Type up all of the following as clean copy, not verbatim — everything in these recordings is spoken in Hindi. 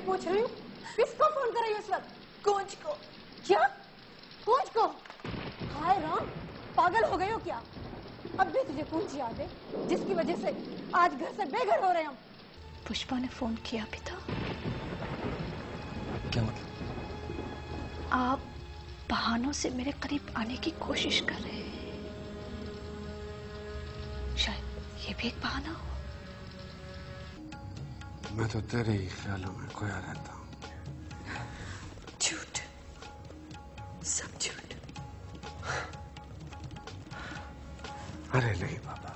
पूछ रही हूँ, किसको फोन कर रही हो इस वक्त? कूंज को। क्या? कूंज को? हाय राम, पागल हो गई हो क्या? अब भी तुझे कूंज याद है, जिसकी वजह से आज घर से बेघर हो रहे हम। पुष्पा ने फोन किया भी था। क्या मतलब? आप बहानों से मेरे करीब आने की कोशिश कर रहे हैं। शायद ये भी एक बहाना हो। मैं तो तेरे ही ख्यालों में खोया रहता हूँ। झूठ, सब झूठ। अरे नहीं बाबा,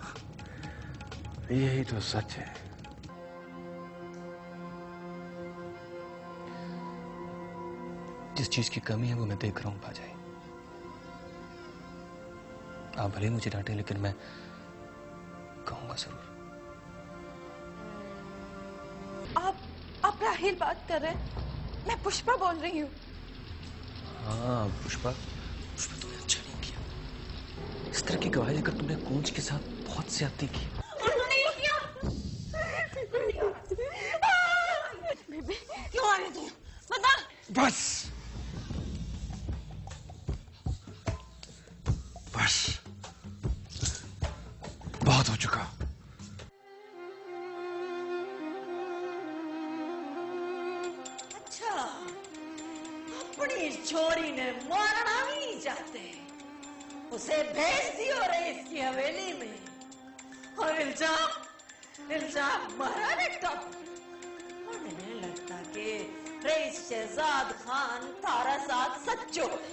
यही तो सच है। जिस चीज की कमी है वो मैं देख रहा हूं भाजाई। आप भले मुझे डांटे, लेकिन मैं कहूंगा जरूर। आप राहिल बात कर रहे हैं? मैं पुष्पा बोल रही हूँ। हाँ पुष्पा, पुष्पा तुमने अच्छा नहीं किया। इस तरह की गवाही देकर तुमने कूंज के साथ बहुत ज्यादती की। क्यों आ रहे थे? बता। बस बस, बहुत हो चुका। अच्छा, अपनी छोरी ने मारना भी नहीं चाहते, उसे भेज दियो रईस की हवेली में। और इल्जाम मारा ने कब? उन्हें लगता कि रईस शहजाद खान तारा साथ सच्चो है।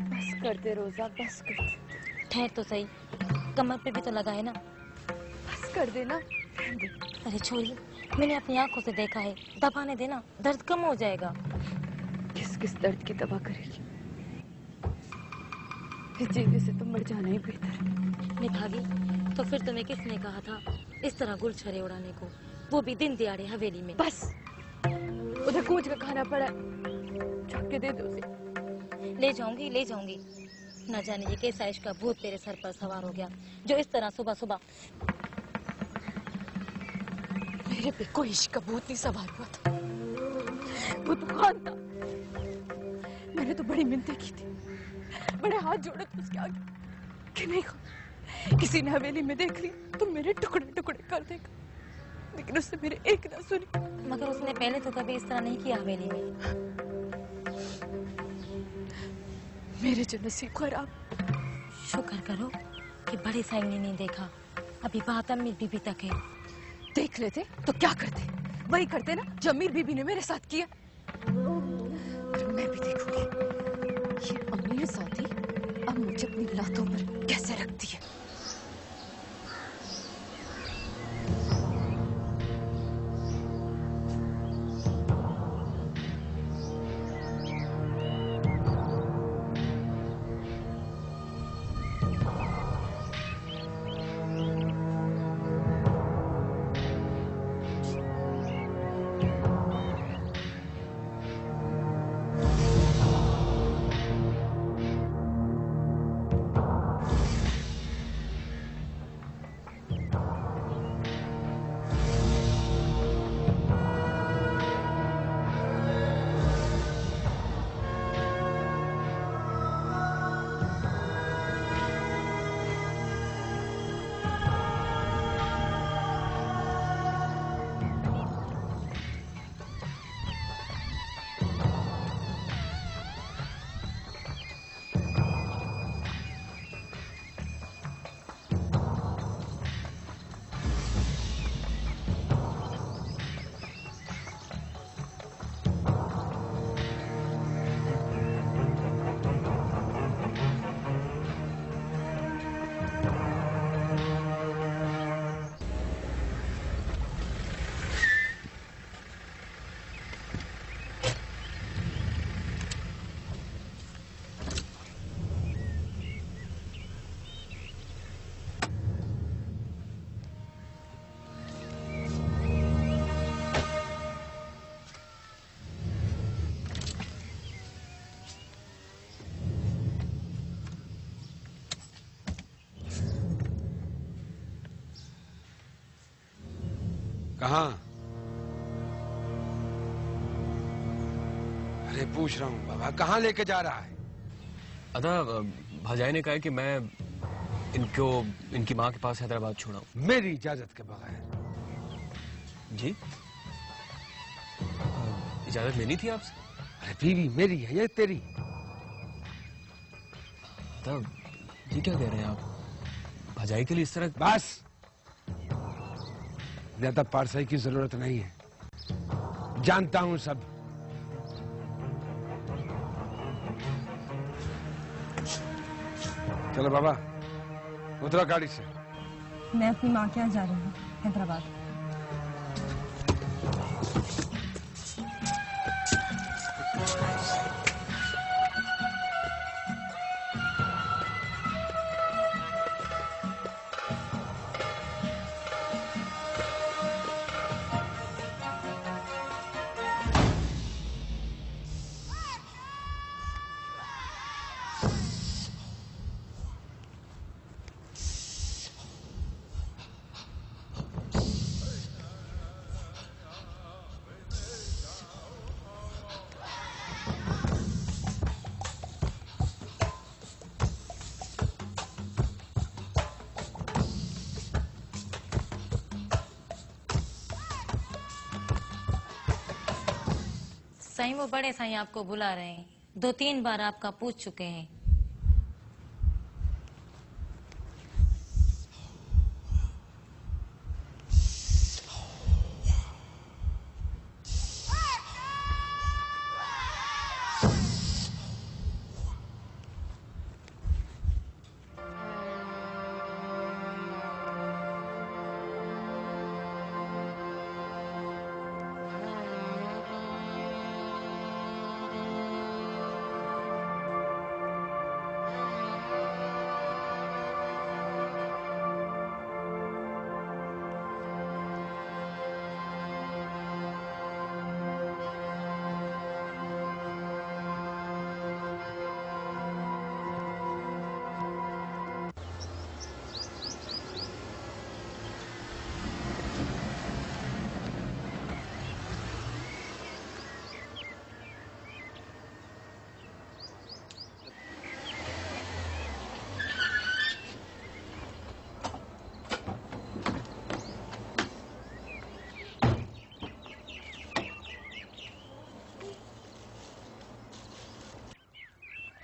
बस कर दे रोजा, बस कर दे। ठहर तो सही, कमर पे भी तो लगा है ना। बस कर देना। अरे छोरी, मैंने अपनी आंखों से देखा है, दबाने देना, दर्द कम हो जाएगा। किस किस दर्द की दवा करेगी? इस जीने से तो मर जाना ही बेहतर है। निभागी, तो फिर तुम्हें किसने कहा था इस तरह गुलछरे उड़ाने को, वो भी दिन दिहाड़े हवेली में? बस, उधर कूंज का खाना पड़ा, चुप के दे दो उसे। ले जाऊंगी, ले जाऊंगी। न जाने ये कैसा इश्क का भूत तेरे सर पर सवार हो गया, जो इस तरह सुबह सुबह। मेरे पे कोई इश्क का भूत नहीं सवार हुआ था, वो तो खान था। मैंने तो बड़ी मिन्नतें की थी, बड़े हाथ जोड़े थे उसके आगे कि नहीं खान, किसी ने हवेली में देख ली तो मेरे टुकड़े टुकड़े कर देगा, लेकिन उसने मेरे एक ना सुनी। मगर उसने पहले तो कभी इस तरह नहीं किया हवेली में। मेरे जो नसीब खराब। शुक्र करो कि बड़े साईं ने नहीं देखा, अभी बात अमीर बीबी तक है। देख लेते तो क्या करते? वही करते ना जो अमीर बीबी ने मेरे साथ किया। पर मैं भी देखूंगी ये अमीर साथी अब मुझे अपनी लातों पर कैसे रखती है। कहाँ? अरे पूछ रहा हूँ बाबा, कहाँ लेके जा रहा है? अदा भाजाई ने कहा है कि मैं इनको इनकी माँ के पास हैदराबाद छोड़ा हूँ। मेरी इजाजत के बगैर? जी इजाजत लेनी थी आपसे। अरे बीवी मेरी है ये तेरी? अदा ये क्या कह रहे हैं आप? भाजाई के लिए इस तरह? बस ज्यादा पारसाई की जरूरत नहीं है, जानता हूं सब। चलो बाबा उतरो गाड़ी से। मैं अपनी माँ के यहाँ जा रही हूँ, हैदराबाद। साईं वो बड़े साईं आपको बुला रहे हैं, 2-3 बार आपका पूछ चुके हैं।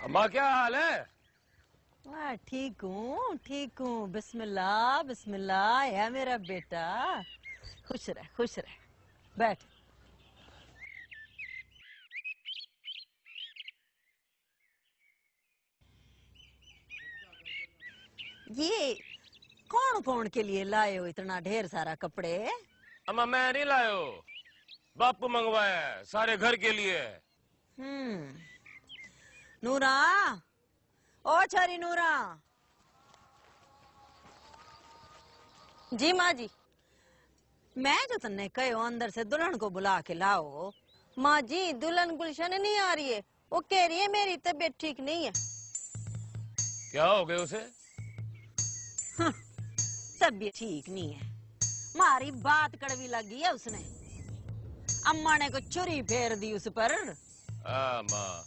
अम्मा क्या हाल है? ठीक हूँ। बिस्मिल्लाह बिस्मिल्लाह है मेरा बेटा। खुश रह। बैठ। ये कौन के लिए लाए हो इतना ढेर सारा कपड़े? अम्मा मैं नहीं लायो, बापू मंगवाया है, सारे घर के लिए। नूरा, ओ छरी नूरा। जी माँ जी। मैं जो तन्ने कहो अंदर से दुल्हन को बुला के लाओ। माँ जी दुल्हन गुलशन नहीं आ रही है, वो कह रही है मेरी तबीयत ठीक नहीं है। क्या हो गया उसे? तबीयत ठीक नहीं है, मारी बात कड़वी लगी है उसने। अम्मा ने को छुरी फेर दी उस पर। माँ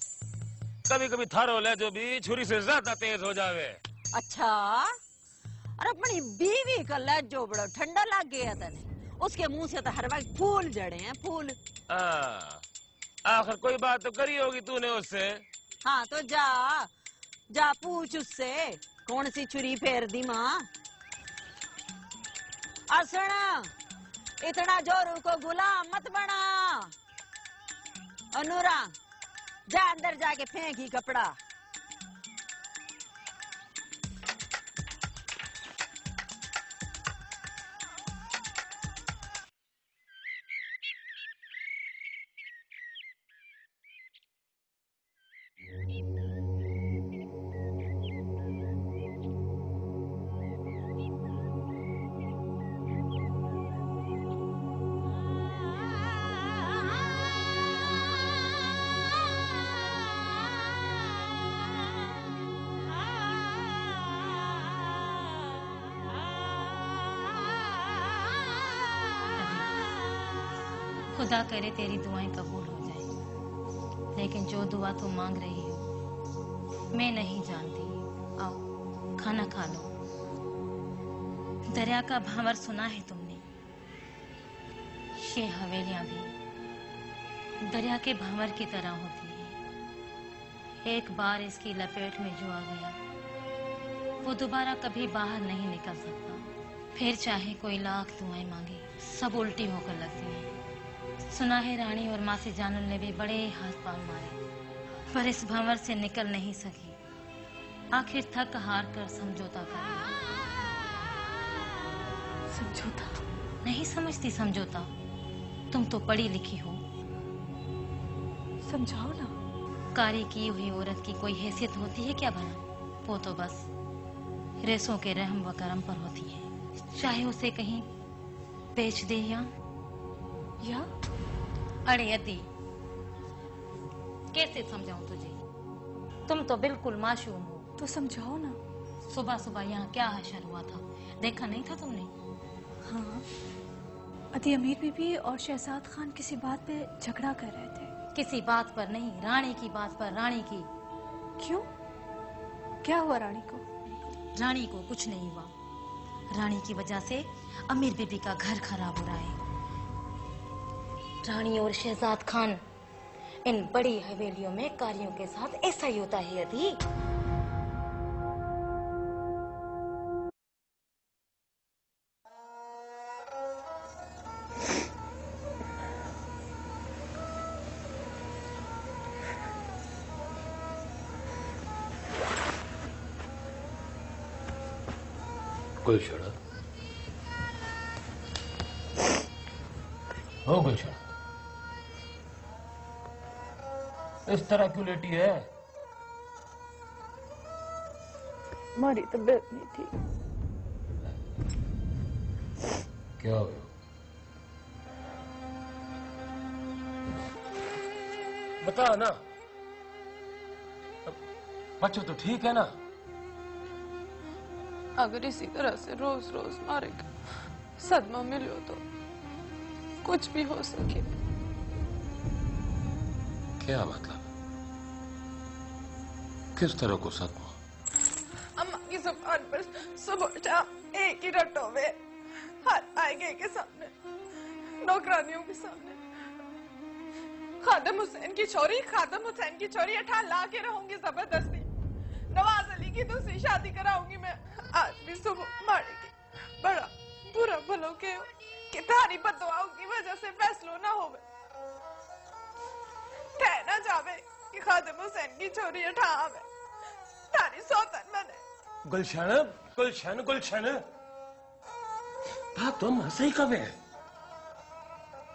कभी कभी थारो ले जो भी छुरी से ज्यादा तेज हो जावे। अच्छा, और अपनी बीवी का लहजो बड़ा ठंडा लग गया तने। उसके मुंह से तो हर वक्त फूल जड़े हैं, फूल। आखिर कोई बात तो करी होगी तूने उससे? हाँ तो जा पूछ उससे कौन सी छुरी फेर दी माँ। और सुना, इतना जोर को गुलाम मत बना। अनुरा जा अंदर जाके फेंकी कपड़ा। खुदा करे तेरी दुआएं कबूल हो जाए, लेकिन जो दुआ तुम मांग रही हो मैं नहीं जानती। आओ खाना खा लो। दरिया का भांवर सुना है तुमने? ये हवेलियां भी दरिया के भांवर की तरह होती है। एक बार इसकी लपेट में जो आ गया वो दोबारा कभी बाहर नहीं निकल सकता। फिर चाहे कोई लाख दुआएं मांगे सब उल्टी होकर लगती हैं। सुना है रानी और मासी जानू ने भी बड़े हाथ पांव मारे, पर इस भंवर से निकल नहीं सकी। आखिर थक हार कर समझौता कर लिया। समझौता? नहीं समझती समझौता? तुम तो पढ़ी लिखी हो। समझाओ ना। कारी की हुई औरत की कोई हैसियत होती है क्या भला? वो तो बस रेसों के रहम व करम पर होती है। चाहे उसे कहीं बेच दे या अरे यदि कैसे समझाऊं तुझे? तुम तो बिल्कुल मासूम हो। तो समझाओ ना। सुबह सुबह यहाँ क्या हशर हुआ था, देखा नहीं था तुमने? हाँ, अति अमीर बीबी और शहजाद खान किसी बात पे झगड़ा कर रहे थे। किसी बात पर नहीं, रानी की बात पर। रानी की। क्यों? क्या हुआ रानी को? रानी को कुछ नहीं हुआ। रानी की वजह से अमीर बीबी का घर खराब हो रहा है। रानी और शहजाद खान, इन बड़ी हवेलियों में कारियों के साथ ऐसा ही होता है यदि। गुलशन, हो गुलशन, इस तरह क्यों लेटी है? हमारी तबीयत नहीं थी। क्या हो? बता ना। बच्चों तो ठीक है ना? अगर इसी तरह से रोज रोज मारे सदमा मिलो तो कुछ भी हो सके। क्या मतलब? किस तरह को सदमा? अम्मा की जुबान पर सुबह शाम एक ही रटोवे, हर आएगे के सामने, नौकरानियों के सामने। खादम हुसैन की छोरी अठा ला के रहूंगी जबरदस्ती। नवाज अली की दूसरी शादी कराऊंगी मैं। आज भी सुबह मारेगी। बड़ा बुरा भलो के कि तारी बददुआओं की वजह से फैसलो ना होवे। कहना जावे कि खादिम हुसैन की छोरी अठा आवे, तारी सौतन बने। गुलशन, गुलशन, गुलशन, बात तुम सही कवे।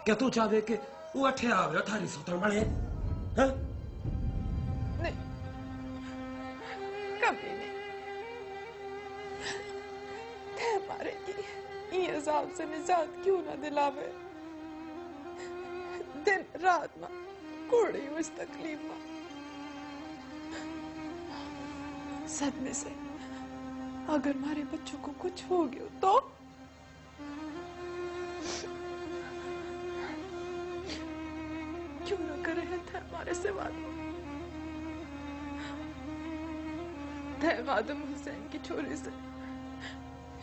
क्या तू चाहे कि वो अठे आवे थारी सौतन बने? हाँ? नहीं, कभी नहीं। हमारे की ये अजाब से निजात क्यों ना दिलावे? दिन रात में कोड़ी उस तकलीफ में सदमे से अगर हमारे बच्चों को कुछ हो गया तो क्यों ना करे थे हमारे से बात। खादिम हुसैन की छोरी से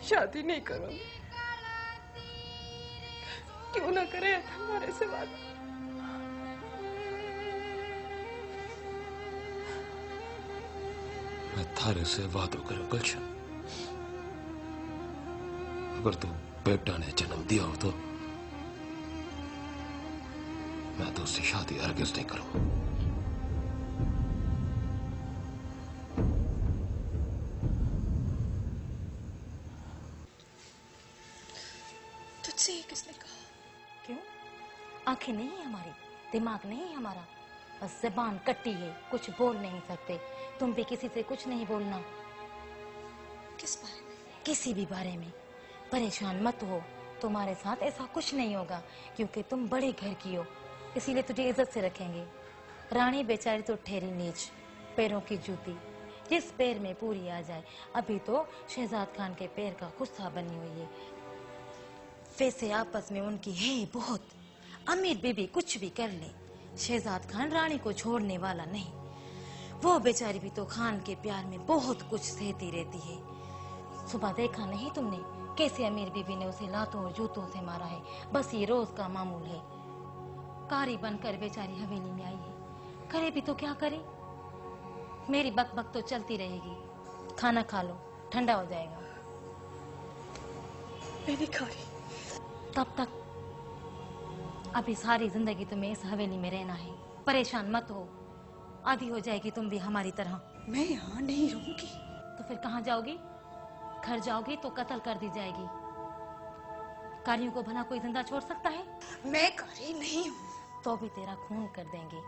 शादी नहीं करूंगी। क्यों ना करे हमारे से बात। मैं थारे से वादो करूं गुलशन, अगर तू बेटा ने जन्म दिया हो तो मैं तो उससे शादी हरगिज नहीं करूं। तुझसे ये किसने कहा? क्यों? आंखें नहीं है हमारी, दिमाग नहीं है हमारा, बस जबान कट्टी है, कुछ बोल नहीं सकते। तुम भी किसी से कुछ नहीं बोलना। किस बारे में? किसी भी बारे में। परेशान मत हो, तुम्हारे साथ ऐसा कुछ नहीं होगा क्योंकि तुम बड़े घर की हो, इसीलिए तुझे इज्जत से रखेंगे। रानी बेचारी तो ठहरी नीच, पैरों की जूती, जिस पैर में पूरी आ जाए। अभी तो शहजाद खान के पैर का गुस्सा बनी हुई है। वैसे आपस में उनकी है बहुत, अमीर बीबी कुछ भी कर ले, शहजाद खान रानी को छोड़ने वाला नहीं। वो बेचारी भी तो खान के प्यार में बहुत कुछ सहती रहती है। सुबह देखा नहीं तुमने कैसे अमीर बीबी ने उसे लातों और जूतों से मारा है? बस ये रोज का मामूल है। कारी बनकर बेचारी हवेली में आई है, करे भी तो क्या करे? मेरी बकबक तो चलती रहेगी। खाना खा लो, ठंडा हो जाएगा। मैं नहीं खा रही। तब तक अभी सारी जिंदगी तुम्हें इस हवेली में रहना है। परेशान मत हो, आधी हो जाएगी तुम भी हमारी तरह। मैं यहाँ नहीं रहूंगी। तो फिर कहाँ जाओगी? घर जाओगी तो कत्ल कर दी जाएगी। कारियों को भला कोई जिंदा छोड़ सकता है? मैं कारी नहीं हूँ। तो भी तेरा खून कर देंगे,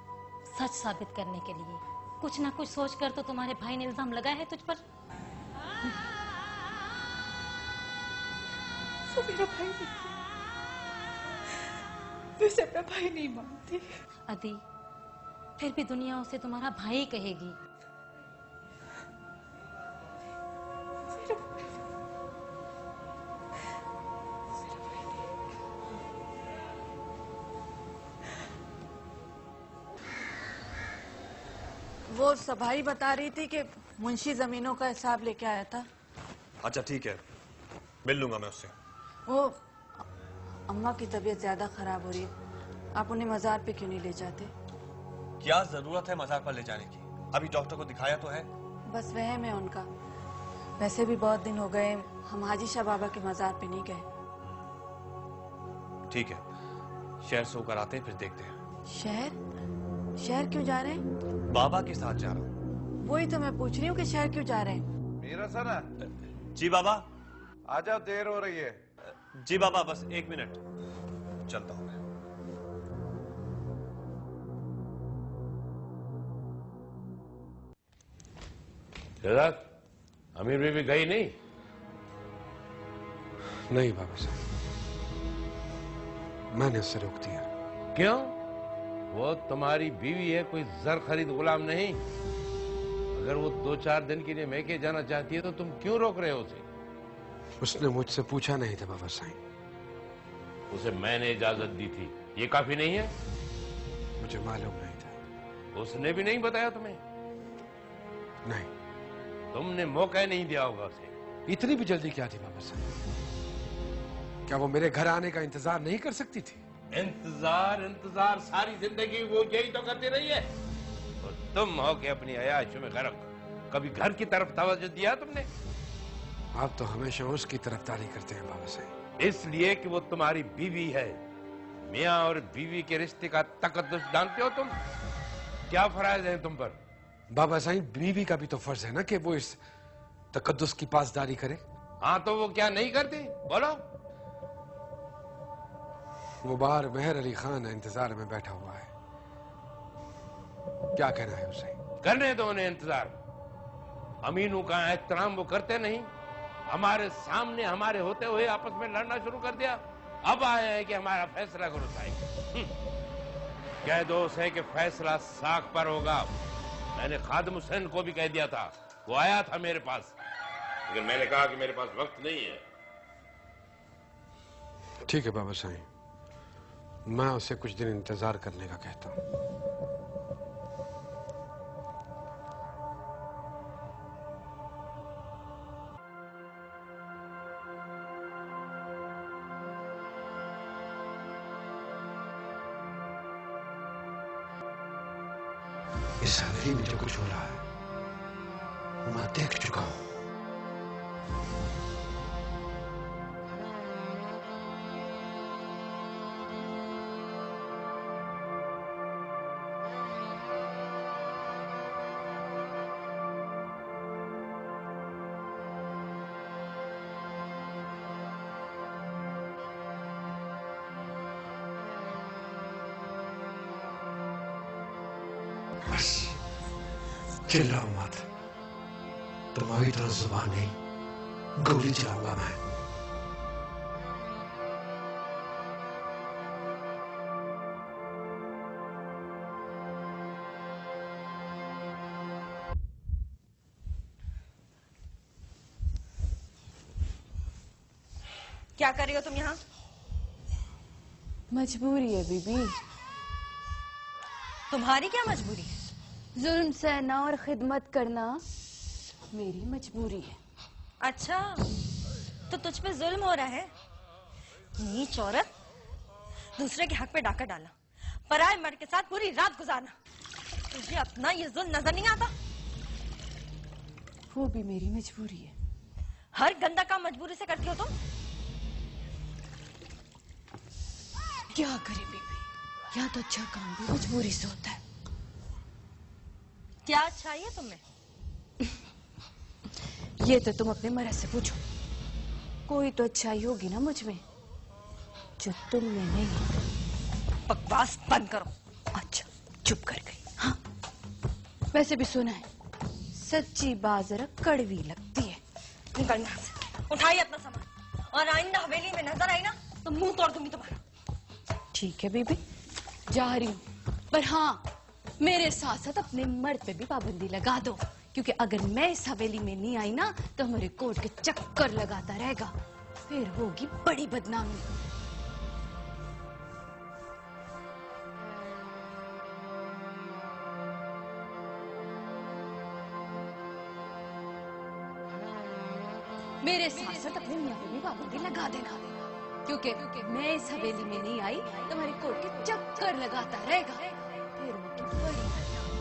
सच साबित करने के लिए। कुछ ना कुछ सोच कर तो तुम्हारे भाई ने इल्जाम लगाया है तुझ पर। वो मेरा भाई नहीं है। मैं उसे अपना भाई नहीं मानती। अदी, फिर भी दुनिया उसे तुम्हारा भाई कहेगी। वो सभाई बता रही थी कि मुंशी जमीनों का हिसाब लेके आया था। अच्छा ठीक है, मिल लूंगा मैं उससे। वो अम्मा की तबीयत ज्यादा खराब हो रही है, आप उन्हें मजार पे क्यों नहीं ले जाते? क्या जरूरत है मजार पर ले जाने की? अभी डॉक्टर को दिखाया तो है। बस वहम है उनका। वैसे भी बहुत दिन हो गए हम हाजी शाह बाबा के मजार पे नहीं गए। ठीक है, शहर से होकर आते हैं, फिर देखते हैं। शहर? शहर क्यों जा रहे हैं? बाबा के साथ जा रहा हूँ। वही तो मैं पूछ रही हूँ कि शहर क्यों जा रहे हैं? मेरा सना। जी बाबा। आ जाओ, देर हो रही है। जी बाबा, बस 1 मिनट, चलता हूँ मैं। शहजाद, अमीर बीबी गई नहीं? नहीं बाबा साहब, मैंने उससे रोक दिया। क्यों? वो तुम्हारी बीवी है, कोई जर खरीद गुलाम नहीं। अगर वो 2-4 दिन के लिए मैके जाना चाहती है तो तुम क्यों रोक रहे हो उसे? उसने मुझसे पूछा नहीं था बाबा साईं। उसे मैंने इजाजत दी थी, ये काफी नहीं है? मुझे मालूम नहीं था। उसने भी नहीं बताया तुम्हें? नहीं। तुमने मौका नहीं दिया होगा उसे। इतनी भी जल्दी क्या थी बाबा साईं? क्या वो मेरे घर आने का इंतजार नहीं कर सकती थी? इंतजार इंतजार सारी जिंदगी वो यही तो करती रही है। और तुम हो के अपनी अयाशों में गर्क। कभी घर की तरफ तवज्जो दिया तुमने? आप तो हमेशा उसकी तरफदारी करते हैं बाबा साईं। इसलिए कि वो तुम्हारी बीवी है। मियाँ और बीवी के रिश्ते का तकद्दुस जानते हो तुम? क्या फराइज है तुम पर? बाबा साईं, बीवी का भी तो फर्ज है ना कि वो इस तकद्दुस की पासदारी करे। हाँ, तो वो क्या नहीं करती? बोलो। वो बाहर मेहर अली खान इंतजार में बैठा हुआ है। क्या कहना है उसे? करने दो उन्हें इंतजार। अमीनों का एहतराम वो करते नहीं। हमारे सामने हमारे होते हुए आपस में लड़ना शुरू कर दिया। अब आए हैं कि हमारा फैसला करो साईं। कह दो उसे कि फैसला साख पर होगा। मैंने खादिम हुसैन को भी कह दिया था, वो आया था मेरे पास, लेकिन मैंने कहा कि मेरे पास वक्त नहीं है। ठीक है बाबा साईं, मैं उसे कुछ दिन इंतजार करने का कहता हूं। इस हवेली में जो कुछ हो रहा है वो मैं देख चुका हूं। बस चिल्लाओ मत, तुम्हारी तरह जुबान नहीं, गोली चलाऊंगा मैं। क्या कर रही हो तुम यहाँ? मजबूरी है बीबी। तुम्हारी क्या मजबूरी है? जुल्म सहना और खिदमत करना मेरी मजबूरी है। अच्छा, तो तुझ पे जुल्म हो रहा है? नीच औरत, दूसरे के हक पे डाका डाला, पराए मर्द के साथ पूरी रात गुजारना, तुझे अपना ये जुल्म नजर नहीं आता? वो भी मेरी मजबूरी है। हर गंदा काम मजबूरी से करती हो तुम? क्या करे बीबी, या तो अच्छा काम भी मजबूरी से होता है। क्या अच्छाई है तुम्हें? ये तो तुम अपने मर्द से पूछो। कोई तो अच्छाई होगी ना मुझ में जो तुम में नहीं। बकवास बंद करो। अच्छा, चुप कर गई। हाँ, वैसे भी सुना है सच्ची बात जरा कड़वी लगती है। निकल यहाँ से, उठाइए अपना सामान, और आइंदा हवेली में नजर आई ना तो मुंह तोड़ दूंगी तुम्हारा। ठीक है बीबी, जा रही हूँ, पर हाँ मेरे साथ साथ अपने मर्द पे भी पाबंदी लगा दो, क्योंकि अगर मैं इस हवेली में नहीं आई ना तो हमारे कोर्ट के चक्कर लगाता रहेगा, फिर होगी बड़ी बदनामी। मेरे साथ साथ अपने मियां पे भी पाबंदी लगा देना, क्योंकि मैं इस हवेली में नहीं आई तो हमारे कोर्ट के चक्कर लगाता रहेगा, फिर होगी बड़ी बदनामी।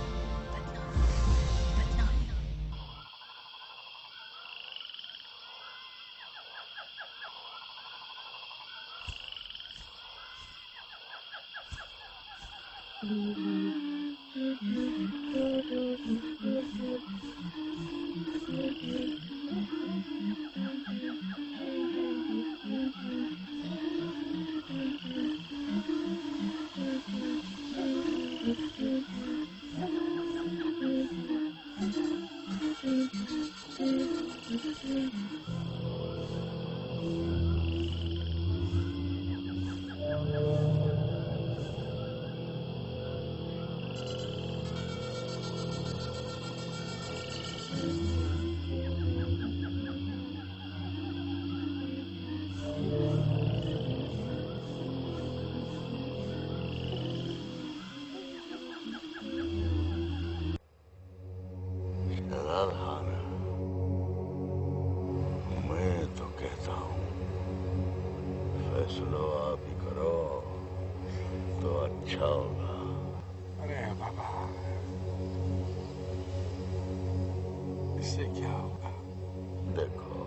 मैं तो कहता हूँ फैसलो आप ही करो तो अच्छा होगा। अरे बाबा, इससे क्या होगा? देखो,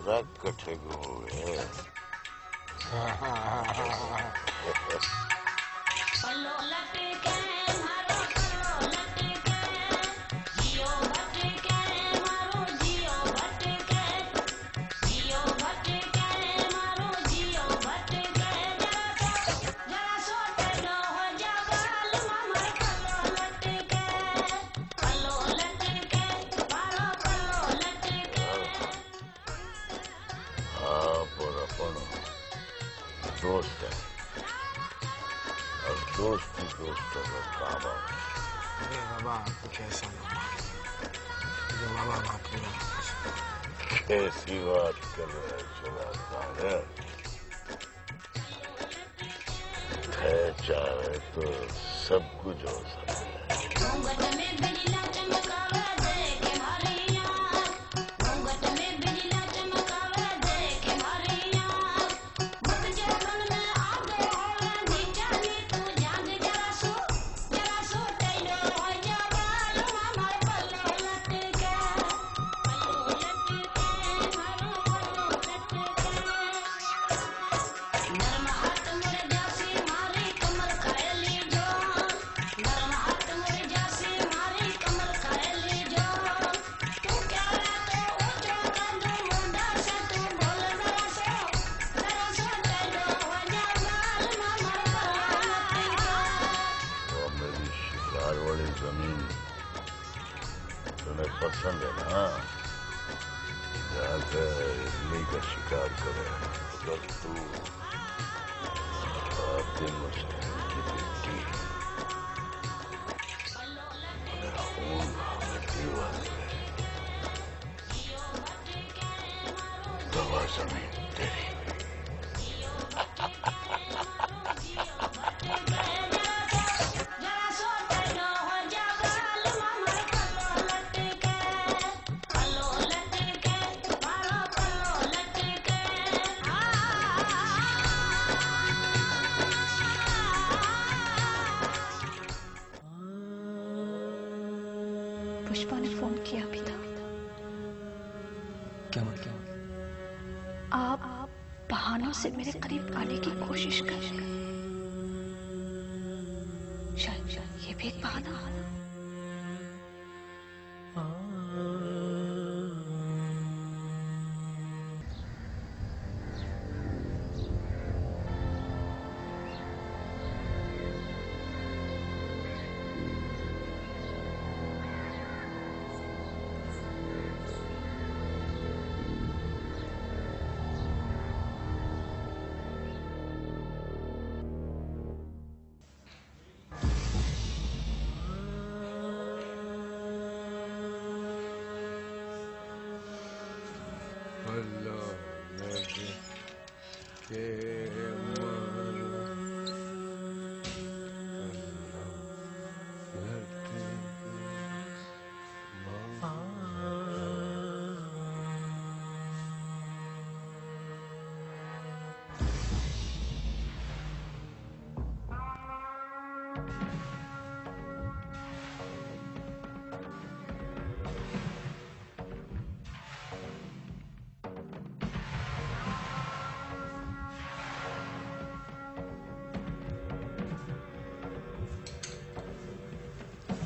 रग कट्ठे हुए दोस्त है और दोस्ती दोस्तों का काम है। अरे बाबा, कुछ ऐसा जो बाबा बात करो। कैसी बात कर रहे सुना है? चाहे तो सब कुछ हो सकता है। जमीन तुम्हें पसंद है ना? जाकर इडली का शिकार करे। अगर तू आदिल मुस्लिम की बेटी मेरा खून में दीवार है, दवा जमीन तेरी। पुष्पा ने फोन किया भी था। क्या मतलब? आप बहानों से मेरे करीब आने की कोशिश कर रहे हैं। शायद ये भी एक बहाना है।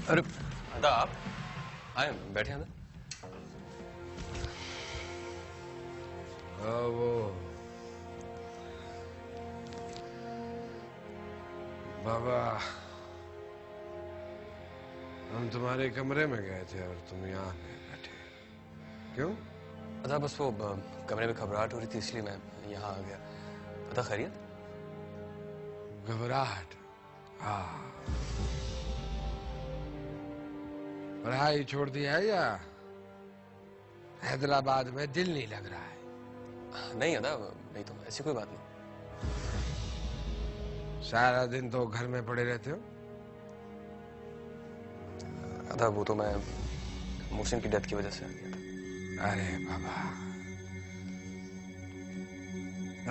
अरे दादा, आप आए? बैठे अंदर। वो बाबा, हम तुम्हारे कमरे में गए थे और तुम यहाँ बैठे। क्यों? दादा बस वो कमरे में घबराहट हो रही थी, इसलिए मैं यहाँ आ गया। पता खैरियत? घबराहट? हाँ। पढ़ाई छोड़ दिया है या हैदराबाद में दिल नहीं लग रहा है? नहीं दादा, नहीं तो ऐसी कोई बात नहीं। सारा दिन तो घर में पड़े रहते हो? दादा वो तो मैं मोहसिन की डेथ की वजह से आ गया था। अरे बाबा,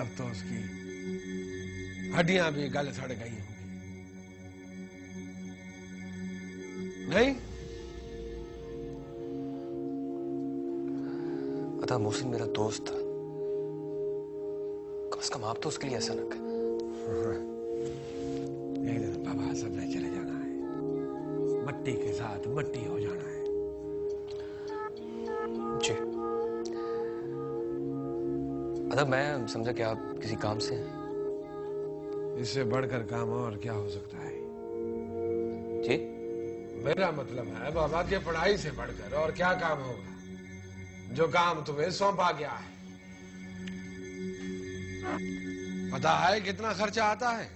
अब तो उसकी हड्डियां भी गल सड़ गई होंगी, नहीं? दादा मोहसिन मेरा दोस्त था, कम से कम आप तो उसके लिए ऐसा न करें। एक दिन बाबा सबने चले जाना है, मट्टी के साथ मट्टी हो जाना है। जी दादा, मैं समझा कि आप किसी काम से हैं। इससे बढ़कर काम और क्या हो सकता है? जी मेरा मतलब है बाबा कि पढ़ाई से बढ़कर और क्या काम होगा जो काम तुम्हें सौंपा गया है। पता है कितना खर्चा आता है?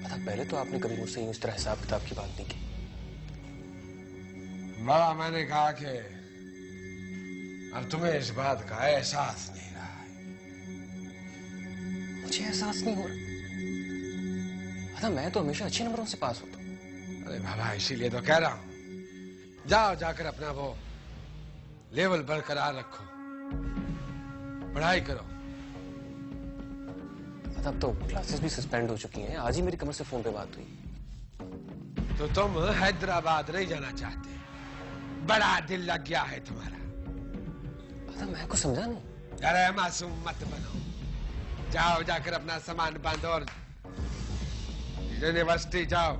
पता, पहले तो आपने कभी मुझसे इस तरह हिसाब किताब की बात नहीं की। बाबा, मैंने कहा कि अब तुम्हें इस बात का एहसास नहीं रहा है। मुझे एहसास नहीं हो रहा। पता, मैं तो हमेशा अच्छे नंबरों से पास होता हूँ। अरे बाबा, इसीलिए तो कह रहा हूं, जाओ जाकर अपना वो लेवल बरकरार रखो, पढ़ाई करो। अब तो क्लासेस भी सस्पेंड हो चुकी हैं। आज ही मेरी कमर से फोन पे बात हुई। तो तुम हैदराबाद नहीं जाना चाहते? बड़ा दिल लग गया है तुम्हारा। मैं कुछ समझा नहीं। अरे मासूम मत बनो, जाओ जाकर अपना सामान बांधो और यूनिवर्सिटी जाओ।